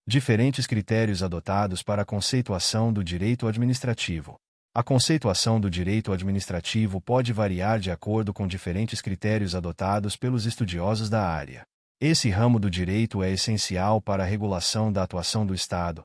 Diferentes critérios adotados para a conceituação do direito administrativo. A conceituação do direito administrativo pode variar de acordo com diferentes critérios adotados pelos estudiosos da área. Esse ramo do direito é essencial para a regulação da atuação do Estado,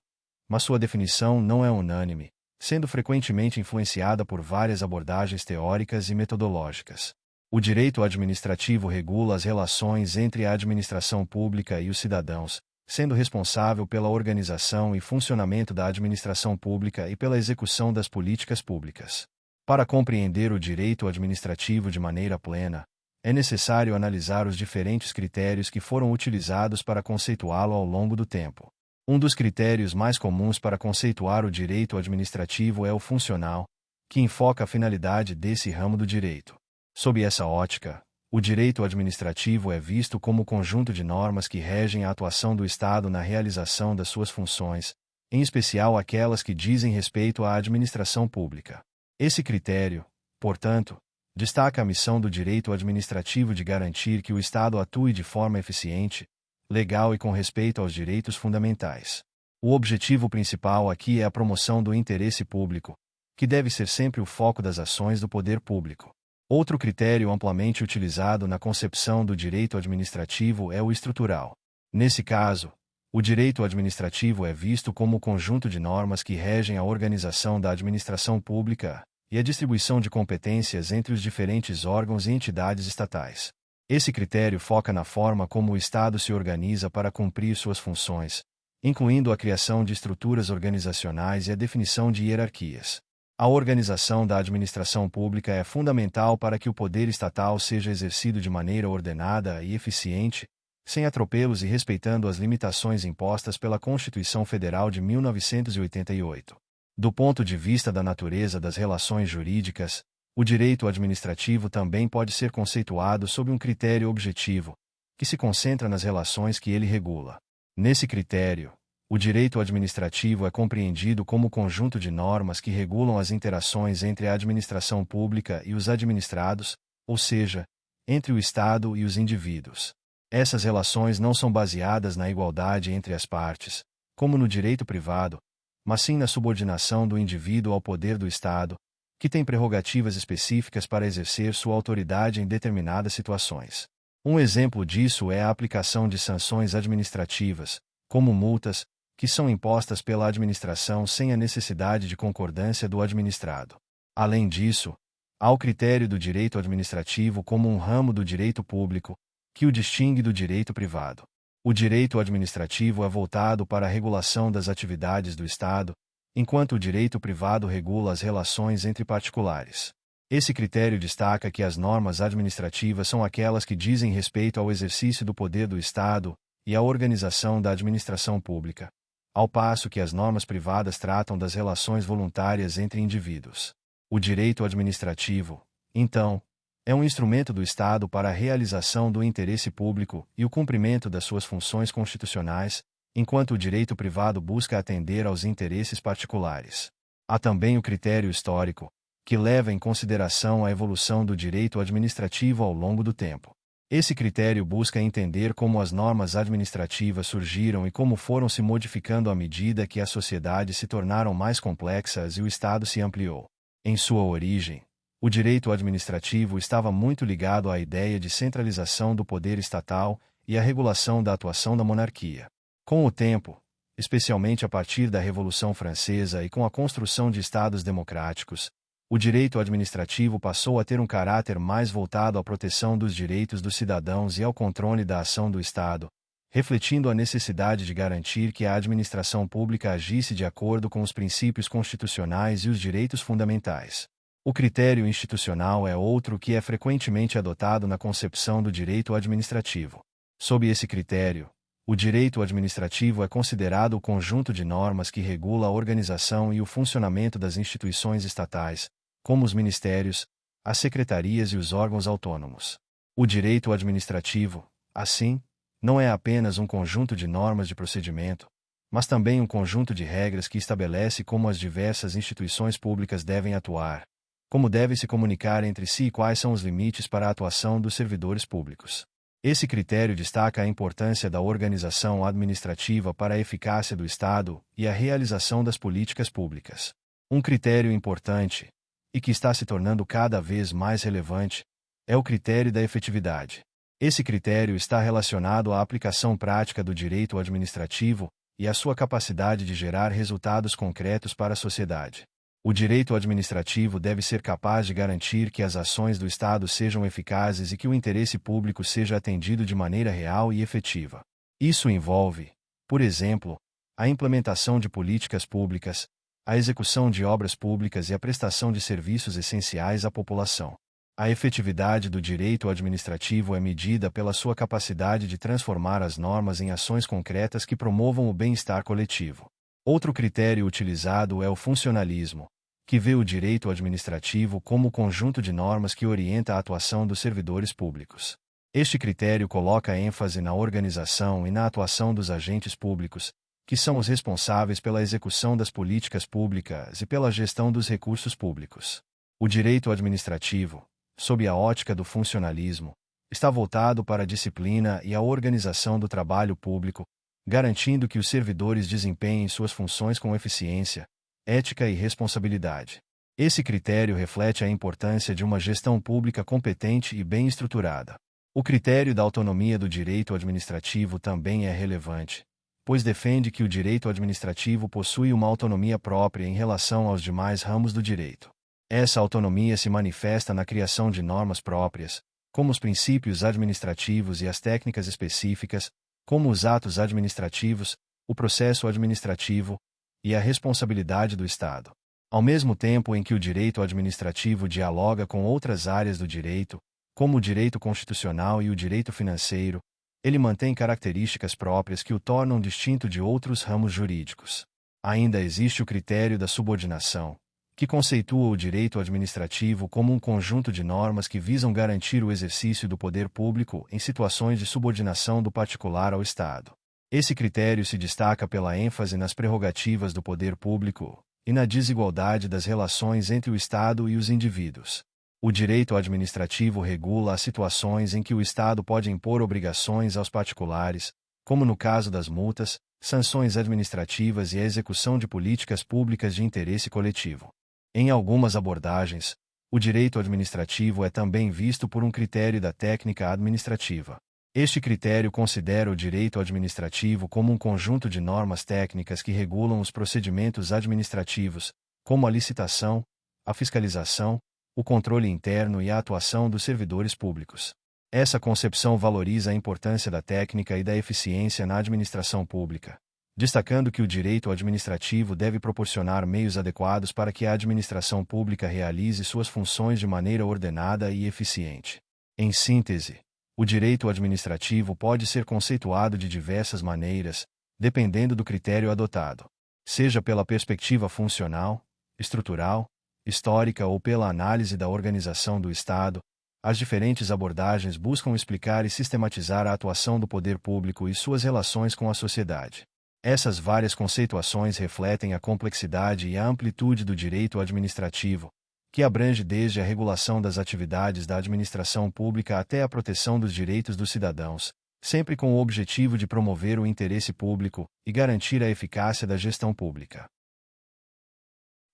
mas sua definição não é unânime, sendo frequentemente influenciada por várias abordagens teóricas e metodológicas. O direito administrativo regula as relações entre a administração pública e os cidadãos, sendo responsável pela organização e funcionamento da administração pública e pela execução das políticas públicas. Para compreender o direito administrativo de maneira plena, é necessário analisar os diferentes critérios que foram utilizados para conceituá-lo ao longo do tempo. Um dos critérios mais comuns para conceituar o direito administrativo é o funcional, que enfoca a finalidade desse ramo do direito. Sob essa ótica, o direito administrativo é visto como o conjunto de normas que regem a atuação do Estado na realização das suas funções, em especial aquelas que dizem respeito à administração pública. Esse critério, portanto, destaca a missão do direito administrativo de garantir que o Estado atue de forma eficiente, legal e com respeito aos direitos fundamentais. O objetivo principal aqui é a promoção do interesse público, que deve ser sempre o foco das ações do poder público. Outro critério amplamente utilizado na concepção do direito administrativo é o estrutural. Nesse caso, o direito administrativo é visto como o conjunto de normas que regem a organização da administração pública e a distribuição de competências entre os diferentes órgãos e entidades estatais. Esse critério foca na forma como o Estado se organiza para cumprir suas funções, incluindo a criação de estruturas organizacionais e a definição de hierarquias. A organização da administração pública é fundamental para que o poder estatal seja exercido de maneira ordenada e eficiente, sem atropelos e respeitando as limitações impostas pela Constituição Federal de 1988. Do ponto de vista da natureza das relações jurídicas, o direito administrativo também pode ser conceituado sob um critério objetivo, que se concentra nas relações que ele regula. Nesse critério, o direito administrativo é compreendido como o conjunto de normas que regulam as interações entre a administração pública e os administrados, ou seja, entre o Estado e os indivíduos. Essas relações não são baseadas na igualdade entre as partes, como no direito privado, mas sim na subordinação do indivíduo ao poder do Estado, que tem prerrogativas específicas para exercer sua autoridade em determinadas situações. Um exemplo disso é a aplicação de sanções administrativas, como multas, que são impostas pela administração sem a necessidade de concordância do administrado. Além disso, há o critério do direito administrativo como um ramo do direito público, que o distingue do direito privado. O direito administrativo é voltado para a regulação das atividades do Estado, enquanto o direito privado regula as relações entre particulares. Esse critério destaca que as normas administrativas são aquelas que dizem respeito ao exercício do poder do Estado e à organização da administração pública, ao passo que as normas privadas tratam das relações voluntárias entre indivíduos. O direito administrativo, então, é um instrumento do Estado para a realização do interesse público e o cumprimento das suas funções constitucionais, enquanto o direito privado busca atender aos interesses particulares. Há também o critério histórico, que leva em consideração a evolução do direito administrativo ao longo do tempo. Esse critério busca entender como as normas administrativas surgiram e como foram se modificando à medida que as sociedades se tornaram mais complexas e o Estado se ampliou. Em sua origem, o direito administrativo estava muito ligado à ideia de centralização do poder estatal e à regulação da atuação da monarquia. Com o tempo, especialmente a partir da Revolução Francesa e com a construção de estados democráticos, o direito administrativo passou a ter um caráter mais voltado à proteção dos direitos dos cidadãos e ao controle da ação do Estado, refletindo a necessidade de garantir que a administração pública agisse de acordo com os princípios constitucionais e os direitos fundamentais. O critério institucional é outro que é frequentemente adotado na concepção do direito administrativo. Sob esse critério, o direito administrativo é considerado o conjunto de normas que regula a organização e o funcionamento das instituições estatais, como os ministérios, as secretarias e os órgãos autônomos. O direito administrativo, assim, não é apenas um conjunto de normas de procedimento, mas também um conjunto de regras que estabelece como as diversas instituições públicas devem atuar, como devem se comunicar entre si e quais são os limites para a atuação dos servidores públicos. Esse critério destaca a importância da organização administrativa para a eficácia do Estado e a realização das políticas públicas. Um critério importante, e que está se tornando cada vez mais relevante, é o critério da efetividade. Esse critério está relacionado à aplicação prática do direito administrativo e à sua capacidade de gerar resultados concretos para a sociedade. O direito administrativo deve ser capaz de garantir que as ações do Estado sejam eficazes e que o interesse público seja atendido de maneira real e efetiva. Isso envolve, por exemplo, a implementação de políticas públicas, a execução de obras públicas e a prestação de serviços essenciais à população. A efetividade do direito administrativo é medida pela sua capacidade de transformar as normas em ações concretas que promovam o bem-estar coletivo. Outro critério utilizado é o funcionalismo, que vê o direito administrativo como o conjunto de normas que orienta a atuação dos servidores públicos. Este critério coloca ênfase na organização e na atuação dos agentes públicos, que são os responsáveis pela execução das políticas públicas e pela gestão dos recursos públicos. O direito administrativo, sob a ótica do funcionalismo, está voltado para a disciplina e a organização do trabalho público, garantindo que os servidores desempenhem suas funções com eficiência, ética e responsabilidade. Esse critério reflete a importância de uma gestão pública competente e bem estruturada. O critério da autonomia do direito administrativo também é relevante, pois defende que o direito administrativo possui uma autonomia própria em relação aos demais ramos do direito. Essa autonomia se manifesta na criação de normas próprias, como os princípios administrativos e as técnicas específicas, como os atos administrativos, o processo administrativo e a responsabilidade do Estado. Ao mesmo tempo em que o direito administrativo dialoga com outras áreas do direito, como o direito constitucional e o direito financeiro, ele mantém características próprias que o tornam distinto de outros ramos jurídicos. Ainda existe o critério da subordinação, que conceitua o direito administrativo como um conjunto de normas que visam garantir o exercício do poder público em situações de subordinação do particular ao Estado. Esse critério se destaca pela ênfase nas prerrogativas do poder público e na desigualdade das relações entre o Estado e os indivíduos. O direito administrativo regula as situações em que o Estado pode impor obrigações aos particulares, como no caso das multas, sanções administrativas e a execução de políticas públicas de interesse coletivo. Em algumas abordagens, o direito administrativo é também visto por um critério da técnica administrativa. Este critério considera o direito administrativo como um conjunto de normas técnicas que regulam os procedimentos administrativos, como a licitação, a fiscalização, o controle interno e a atuação dos servidores públicos. Essa concepção valoriza a importância da técnica e da eficiência na administração pública, destacando que o direito administrativo deve proporcionar meios adequados para que a administração pública realize suas funções de maneira ordenada e eficiente. Em síntese, o direito administrativo pode ser conceituado de diversas maneiras, dependendo do critério adotado, seja pela perspectiva funcional, estrutural, histórica ou pela análise da organização do Estado. As diferentes abordagens buscam explicar e sistematizar a atuação do poder público e suas relações com a sociedade. Essas várias conceituações refletem a complexidade e a amplitude do direito administrativo, que abrange desde a regulação das atividades da administração pública até a proteção dos direitos dos cidadãos, sempre com o objetivo de promover o interesse público e garantir a eficácia da gestão pública.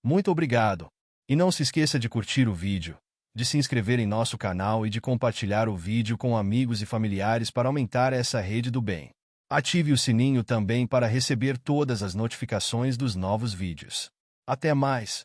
Muito obrigado! E não se esqueça de curtir o vídeo, de se inscrever em nosso canal e de compartilhar o vídeo com amigos e familiares para aumentar essa rede do bem. Ative o sininho também para receber todas as notificações dos novos vídeos. Até mais!